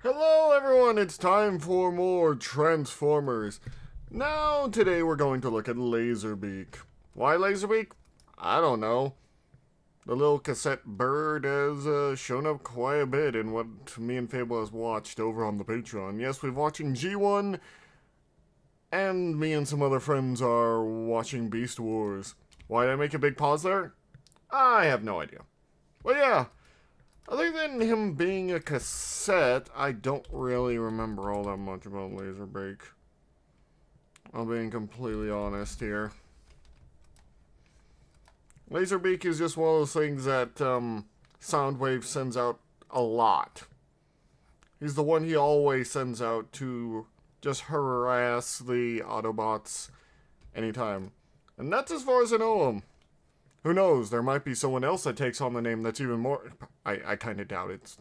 Hello everyone, it's time for more Transformers. Now, today we're going to look at LASERBEAK. Why LASERBEAK? I don't know. The little cassette bird has shown up quite a bit in what me and Fable has watched over on the Patreon. Yes, we're watching G1, and me and some other friends are watching Beast Wars. Why did I make a big pause there? I have no idea. Well, yeah. Other than him being a cassette, I don't really remember all that much about LASERBEAK. I'm being completely honest here. LASERBEAK is just one of those things that Soundwave sends out a lot. He's the one he always sends out to just harass the Autobots anytime. And that's as far as I know him. Who knows, there might be someone else that takes on the name that's even more... I kind of doubt it,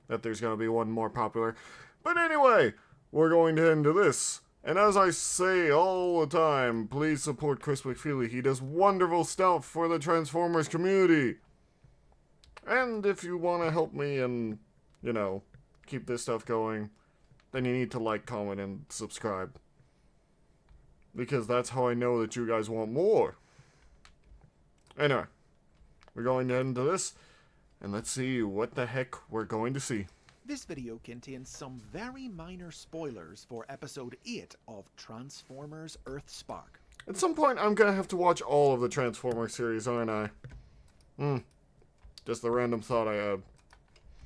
that there's going to be one more popular. But anyway, we're going to head into this. And as I say all the time, please support Chris McFeely. He does wonderful stuff for the Transformers community. And if you want to help me and, you know, keep this stuff going, then you need to like, comment, and subscribe. Because that's how I know that you guys want more. Anyway, we're going to head into this, and let's see what the heck we're going to see. This video contains some very minor spoilers for episode 8 of Transformers Earthspark. At some point, I'm going to have to watch all of the Transformers series, aren't I? Just the random thought I had.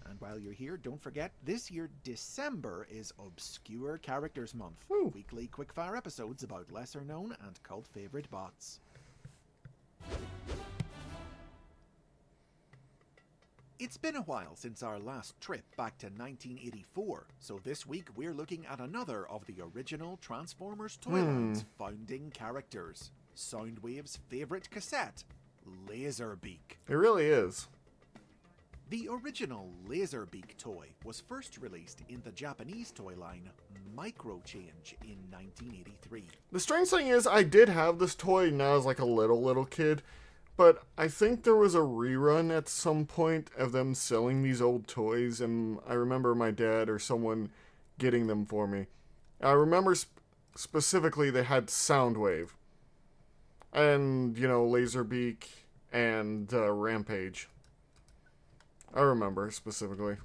And while you're here, don't forget, this year, December is Obscure Characters Month. Ooh. Weekly quickfire episodes about lesser-known and cult-favorite bots. It's been a while since our last trip back to 1984, so this week we're looking at another of the original Transformers Toyline's founding characters, Soundwave's favorite cassette, LASERBEAK. It really is. The original LASERBEAK toy was first released in the Japanese toy line Microchange in 1983. The strange thing is, I did have this toy when I was like a little kid, but I think there was a rerun at some point of them selling these old toys, and I remember my dad or someone getting them for me. I remember specifically they had Soundwave, and, you know, LASERBEAK, and Rampage. I remember specifically.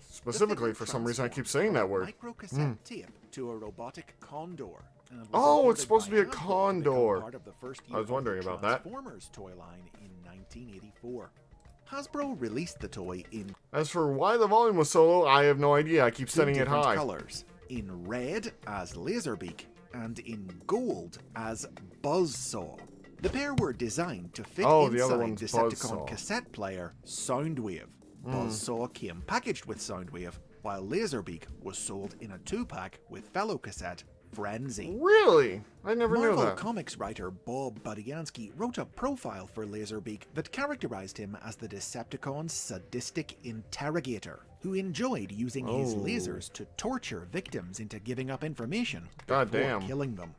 Specifically, for some reason, I keep saying that word. Microcassette tape to a robotic condor. Oh, it's supposed to be a condor. I was wondering about that. Transformers toy line in 1984. Hasbro released the toy in As for why the volume was so low, I have no idea. I keep setting it different high. colors. In red as LASERBEAK and in gold as Buzzsaw. The pair were designed to fit the other inside one's Decepticon Buzzsaw. cassette player Soundwave. Buzzsaw came packaged with Soundwave, while LASERBEAK was sold in a 2-pack with fellow cassette Frenzy. Really? I never knew Marvel that. Comics writer Bob Budiansky wrote a profile for LASERBEAK that characterized him as the Decepticon's sadistic interrogator, who enjoyed using his lasers to torture victims into giving up information before Goddamn. killing them.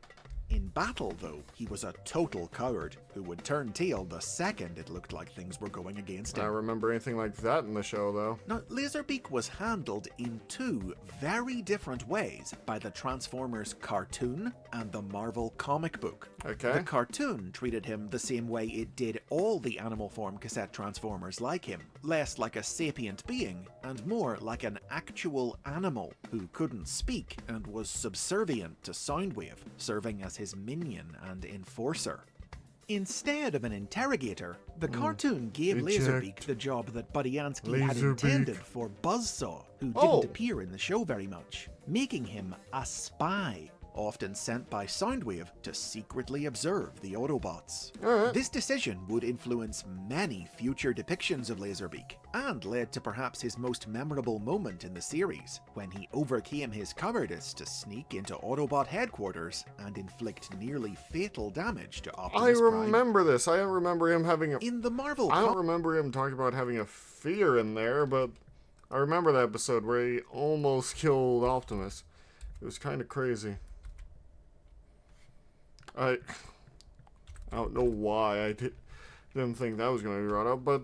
In battle, though, he was a total coward who would turn tail the second it looked like things were going against I him. don't remember anything like that in the show, though. Now, LASERBEAK was handled in 2 very different ways by the Transformers cartoon and the Marvel comic book. Okay. The cartoon treated him the same way it did all the animal form cassette Transformers like him, less like a sapient being and more like an actual animal who couldn't speak and was subservient to Soundwave, serving as his minion and enforcer. Instead of an interrogator, the cartoon gave LASERBEAK Eject. the job that Budiansky had LASERBEAK. intended for Buzzsaw, who didn't appear in the show very much, making him a spy, often sent by Soundwave to secretly observe the Autobots. Alright. This decision would influence many future depictions of LASERBEAK, and led to perhaps his most memorable moment in the series, when he overcame his cowardice to sneak into Autobot headquarters and inflict nearly fatal damage to I Optimus Prime. remember this. I don't remember him having a... In the Marvel I don't com- remember him talking about having a fear in there, but I remember that episode where he almost killed Optimus. It was kind of crazy. I don't know why I did. Didn't think that was going to be brought up, but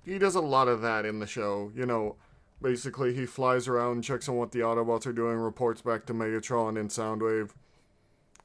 he does a lot of that in the show. You know, basically he flies around, checks on what the Autobots are doing, reports back to Megatron and Soundwave.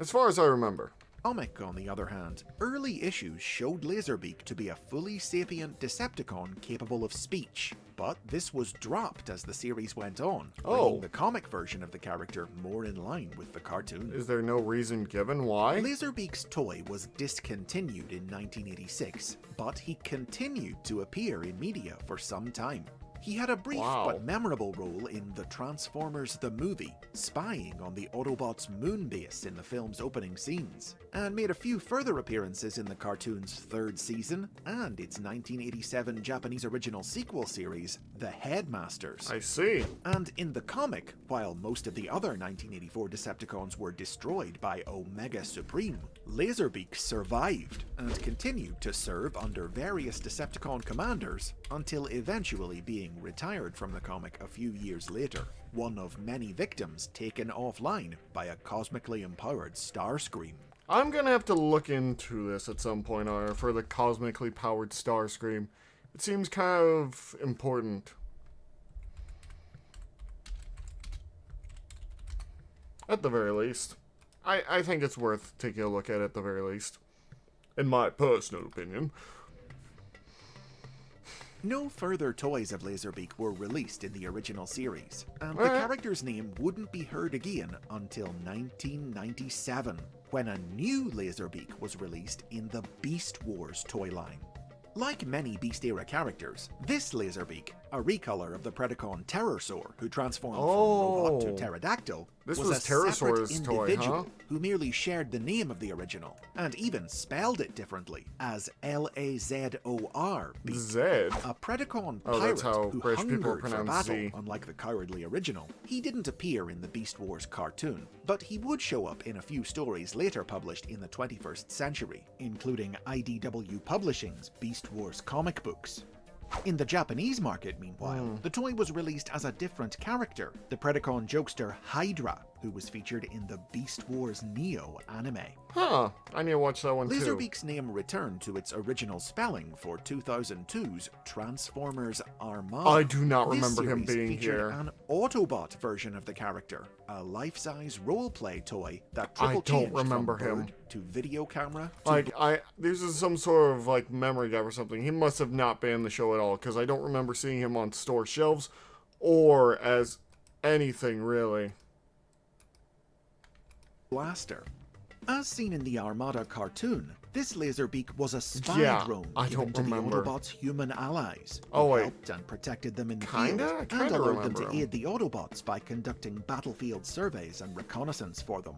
As far as I remember. Comic, on the other hand, early issues showed LASERBEAK to be a fully sapient Decepticon capable of speech, but this was dropped as the series went on, bringing the comic version of the character more in line with the cartoon. Is there no reason given why? LASERBEAK's toy was discontinued in 1986, but he continued to appear in media for some time. He had a brief but memorable role in the Transformers the Movie, spying on the Autobots' moon base in the film's opening scenes, and made a few further appearances in the cartoon's third season and its 1987 Japanese original sequel series, The Headmasters. I see. And in the comic, while most of the other 1984 Decepticons were destroyed by Omega Supreme, LASERBEAK survived and continued to serve under various Decepticon commanders until eventually being retired from the comic a few years later, one of many victims taken offline by a cosmically empowered Starscream. I'm gonna have to look into this at some point, for the cosmically powered Starscream. It seems kind of important. At the very least. I think it's worth taking a look at the very least. In my personal opinion. No further toys of LASERBEAK were released in the original series, and the character's name wouldn't be heard again until 1997, when a new LASERBEAK was released in the Beast Wars toy line. Like many Beast-era characters, this LASERBEAK, a recolor of the Predacon Terrorsaur who transformed from robot to pterodactyl, was a separate Terrorsaur's individual toy, who merely shared the name of the original, and even spelled it differently, as Lazor. Zed? A Predacon Oh, pirate that's how who British people hungered for pronounce battle, Z. unlike the cowardly original. He didn't appear in the Beast Wars cartoon, but he would show up in a few stories later published in the 21st century, including IDW Publishing's Beast Wars comic books. In the Japanese market, meanwhile, the toy was released as a different character, the Predacon jokester Hydra, who was featured in the Beast Wars Neo anime. Huh, I need to watch that one too. LASERBEAK's name returned to its original spelling for 2002's Transformers Armada. I do not This remember him series being featured here. an Autobot version of the character, a life-size role-play toy that I triple don't changed remember from him. bird to video camera to Like, this is some sort of, like, memory gap or something. He must have not been in the show at all, because I don't remember seeing him on store shelves or as anything, really. blaster. As seen in the Armada cartoon, this LASERBEAK was a spy drone I given don't to remember. the Autobots' human allies, Oh, who wait. helped and protected them in the Kinda? field, I and kinda allowed them remember to 'em. aid the Autobots by conducting battlefield surveys and reconnaissance for them.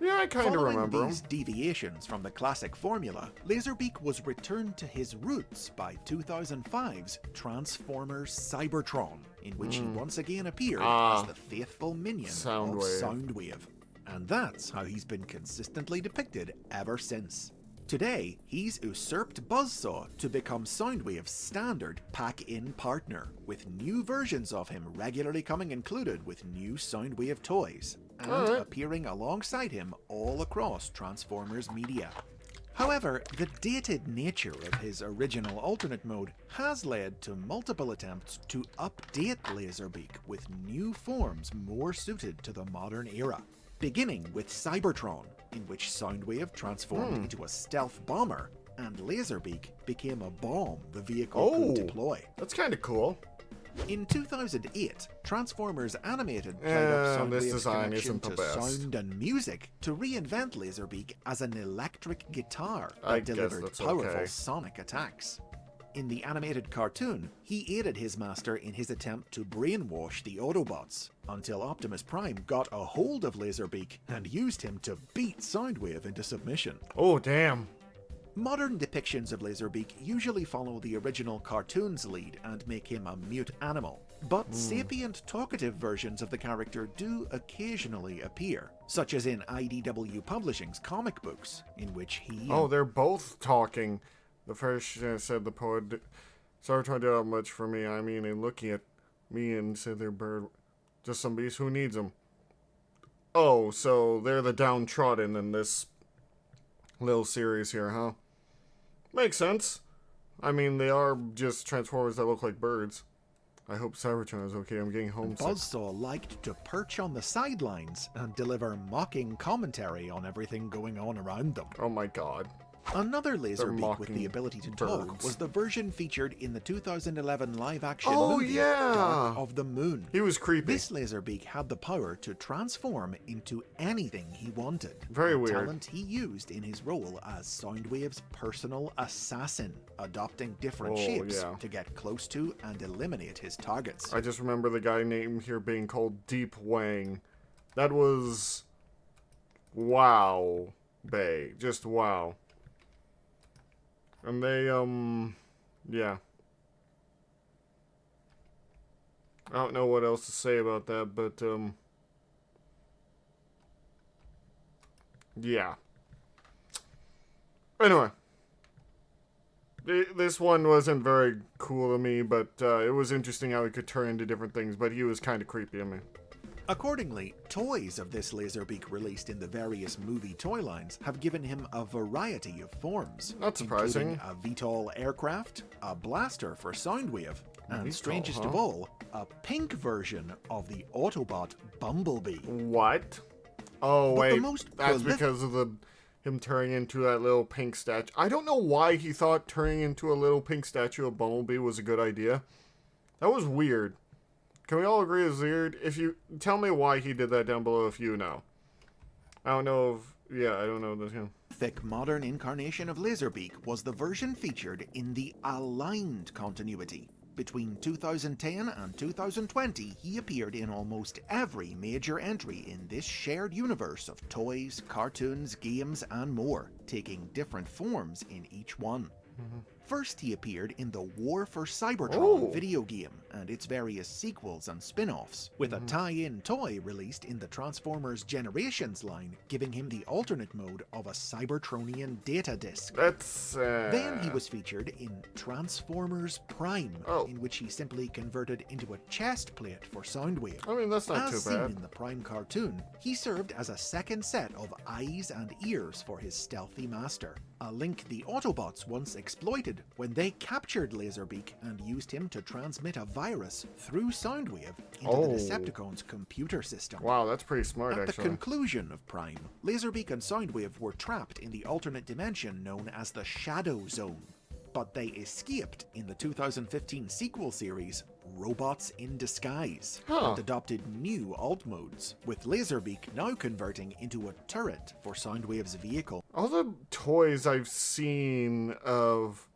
Yeah, I kind of Following remember him. these deviations from the classic formula, LASERBEAK was returned to his roots by 2005's Transformers Cybertron, in which he once again appeared as the faithful minion of Soundwave. And that's how he's been consistently depicted ever since. Today, he's usurped Buzzsaw to become Soundwave's standard pack-in partner, with new versions of him regularly coming included with new Soundwave toys, and appearing alongside him all across Transformers media. However, the dated nature of his original alternate mode has led to multiple attempts to update LASERBEAK with new forms more suited to the modern era. Beginning with Cybertron, in which Soundwave transformed into a stealth bomber, and LASERBEAK became a bomb the vehicle could deploy. That's kind of cool. In 2008, Transformers Animated played up this Soundwave's design connection isn't the to best. sound and music to reinvent LASERBEAK as an electric guitar I that guess delivered that's powerful okay. sonic attacks. In the animated cartoon, he aided his master in his attempt to brainwash the Autobots, until Optimus Prime got a hold of LASERBEAK and used him to beat Soundwave into submission. Oh, damn. Modern depictions of LASERBEAK usually follow the original cartoon's lead and make him a mute animal, but sapient talkative versions of the character do occasionally appear, such as in IDW Publishing's comic books, in which he Oh, they're both talking. The first said the poet, Cybertron did not much for me. I mean, and looking at me and said their bird, just some beast who needs them. Oh, so they're the downtrodden in this little series here, huh? Makes sense. I mean, they are just Transformers that look like birds. I hope Cybertron is okay. I'm getting homesick. Buzzsaw liked to perch on the sidelines and deliver mocking commentary on everything going on around them. Oh my god. Another Laserbeak with the mocking ability to talk birds. was the version featured in the 2011 live-action Oh, movie yeah. Dark of the Moon. He was creepy. This Laserbeak had the power to transform into anything he wanted. Very a weird. Talent he used in his role as Soundwave's personal assassin, adopting different shapes yeah. to get close to and eliminate his targets. I just remember the guy named here being called Deep Wang. That was... wow, bae. Just wow. And they, yeah. I don't know what else to say about that, but, yeah. Anyway. This one wasn't very cool to me, but it was interesting how he could turn into different things, but he was kind of creepy to me. Accordingly, toys of this Laserbeak released in the various movie toy lines have given him a variety of forms. Not surprising. Including a VTOL aircraft, a blaster for Soundwave, and VTOL, strangest huh? of all, a pink version of the Autobot Bumblebee. What? Oh, But wait. the most That's prolific- because of him turning into that little pink statue. I don't know why he thought turning into a little pink statue of Bumblebee was a good idea. That was weird. Can we all agree it's weird? If you tell me why he did that down below if you know. I don't know if... yeah, I don't know this him. Thick modern incarnation of Laserbeak was the version featured in the Aligned continuity. Between 2010 and 2020, he appeared in almost every major entry in this shared universe of toys, cartoons, games, and more, taking different forms in each one. First, he appeared in the War for Cybertron Oh. video game and its various sequels and spin-offs, with a tie-in toy released in the Transformers Generations line, giving him the alternate mode of a Cybertronian data disk. That's... Then he was featured in Transformers Prime, Oh. in which he simply converted into a chest plate for Soundwave. I mean, that's not As too seen bad. in the Prime cartoon, he served as a second set of eyes and ears for his stealthy master, a link the Autobots once exploited when they captured Laserbeak and used him to transmit a virus through Soundwave into Oh. the Decepticons' computer system. Wow, that's pretty smart, At the actually. conclusion of Prime, Laserbeak and Soundwave were trapped in the alternate dimension known as the Shadow Zone, but they escaped in the 2015 sequel series Robots in Disguise Huh. and adopted new alt modes, with Laserbeak now converting into a turret for Soundwave's vehicle. All the toys I've seen of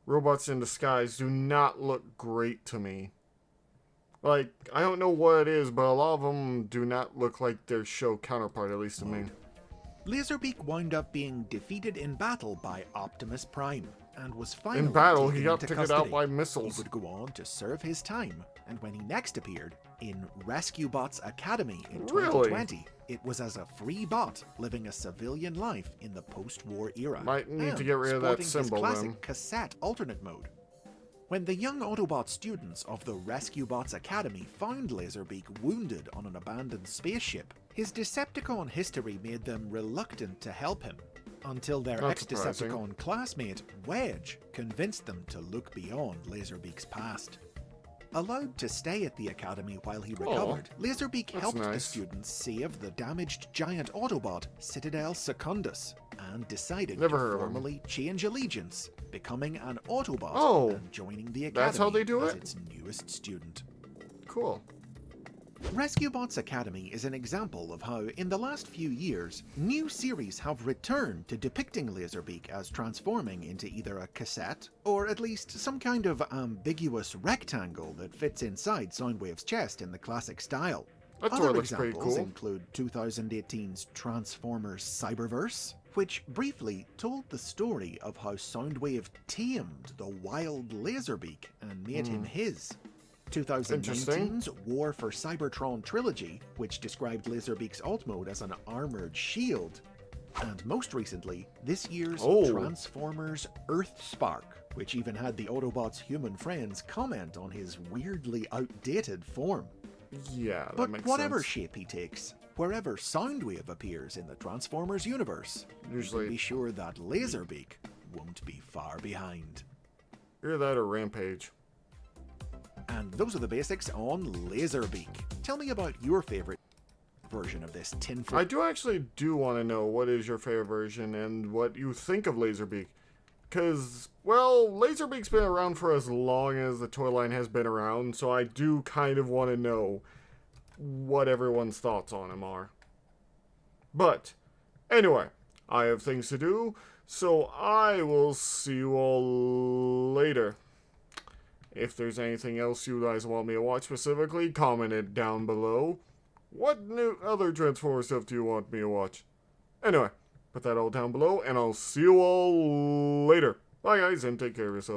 Robots in Disguise do not look great to me. Like, I don't know what it is, but a lot of them do not look like their show counterpart, at least to me. Laserbeak wound up being defeated in battle by Optimus Prime, and was finally In battle, taken he got into taken out custody. by He missiles. would go on to serve his time, and when he next appeared in Rescue Bots Academy in Really? 2020, it was as a free bot living a civilian life in the post-war era. Might need to and get rid of that sporting symbol, his classic then. cassette alternate mode. When the young Autobot students of the Rescue Bots Academy found Laserbeak wounded on an abandoned spaceship, his Decepticon history made them reluctant to help him, until their Not ex-Decepticon classmate, Wedge, convinced them to look beyond Laserbeak's past. Allowed to stay at the Academy while he recovered, Laserbeak that's helped the nice. students save the damaged giant Autobot, Citadel Secundus, and decided Never to heard of him. formally change allegiance, becoming an Autobot Oh, and joining the Academy that's how they do as it? its newest student. Cool. Rescue Bots Academy is an example of how, in the last few years, new series have returned to depicting Laserbeak as transforming into either a cassette, or at least some kind of ambiguous rectangle that fits inside Soundwave's chest in the classic style. That toy Other looks pretty examples cool. include 2018's Transformers Cyberverse, which briefly told the story of how Soundwave tamed the wild Laserbeak and made him his. 2019's War for Cybertron trilogy, which described Laserbeak's alt mode as an armored shield. And most recently, this year's Oh. Transformers Earthspark, which even had the Autobots' human friends comment on his weirdly outdated form. Yeah, that But makes whatever sense. shape he takes, wherever Soundwave appears in the Transformers universe, Usually- be sure that Laserbeak won't be far behind. Either that or Rampage. And those are the basics on LASERBEAK. Tell me about your favorite version of this tinfoil. I do want to know what is your favorite version and what you think of LASERBEAK. Because, well, LASERBEAK's been around for as long as the toy line has been around, so I do kind of want to know what everyone's thoughts on him are. But, anyway, I have things to do, so I will see you all later. If there's anything else you guys want me to watch specifically, comment it down below. What new other Transformers stuff do you want me to watch? Anyway, put that all down below, and I'll see you all later. Bye guys, and take care of yourself.